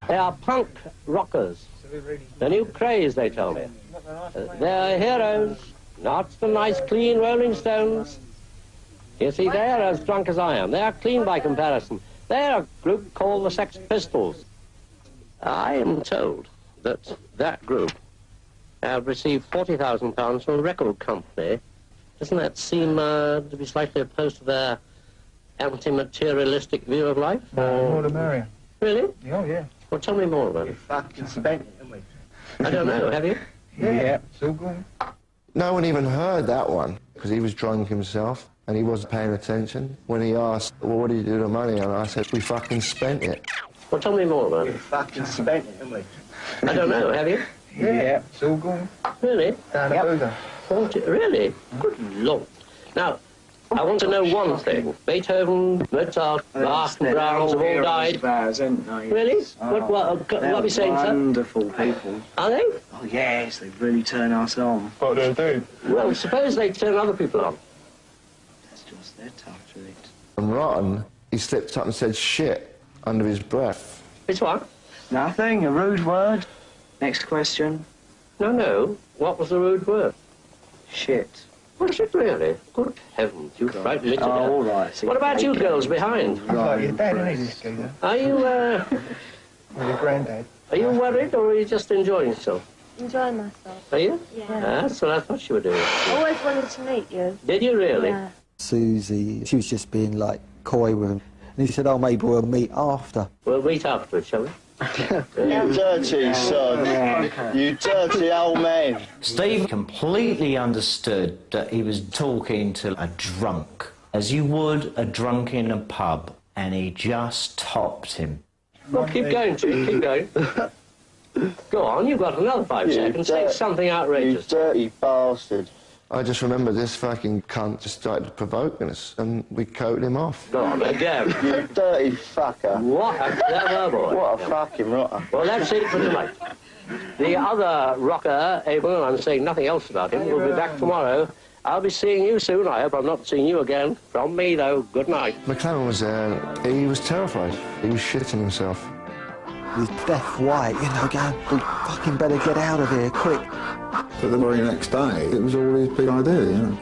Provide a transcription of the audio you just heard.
They are punk rockers. The new craze, they tell me. They're heroes, not the nice, clean Rolling Stones. You see, they're as drunk as I am. They're clean by comparison. They're a group called the Sex Pistols. I am told that that group have received £40,000 from a record company. Doesn't that seem to be slightly opposed to their anti-materialistic view of life? More the merrier. Really? Oh, yeah. Well, tell me more about it. You fucking spent it, haven't we? I don't know, have you? Yeah. It's all good. No one even heard that one, because he was drunk himself, and he wasn't paying attention. When he asked, well, what did you do with the money? And I said, we fucking spent it. Well, tell me more about You it. fucking spent it, haven't we? I don't know, have you? Yeah. It's all good. Really? Down at Booger. 40, really? Good Lord. Now, I want to know one thing. Beethoven, Mozart, Bach and Brahms have all died. Really? What are we saying, sir? Wonderful people. Are they? Oh, yes, they really turn us on. What do they do? Well, suppose they turn other people on. That's just their touch of it. And Rotten, he slipped up and said shit under his breath. Which one? Nothing, a rude word. Next question. No. What was the rude word? Shit. Was it really? Good heavens, you frightened me to death. Oh, all right. What about you girls behind? He's like your dad, isn't he, this geezer? Are you, With your granddad. are you worried or are you just enjoying yourself? Enjoying myself. Are you? Yeah. That's what I thought you were doing. I always wanted to meet you. Did you really? Yeah. Susie, she was just being like coy with him. And he said, oh, maybe we'll meet after. We'll meet afterwards, shall we? You dirty son. You dirty old man. Steve completely understood that he was talking to a drunk, as you would a drunk in a pub, and he just topped him. Well, keep going, Chief, keep going. Go on, you've got another 5 seconds. Say something You outrageous. dirty bastard. I just remember this fucking cunt just started provoking us, and we coated him off. Go on, again. You dirty fucker. What a clever boy. What a fucking rotter. Well, that's it for tonight. The other rocker, Abel, and I'm saying nothing else about him, will be back tomorrow. I'll be seeing you soon. I hope I'm not seeing you again. From me, though, good night. McClellan was there. He was terrified. He was shitting himself. He was death white, you know, going, we fucking better get out of here, quick. But the very next day, it was all his big idea, you know.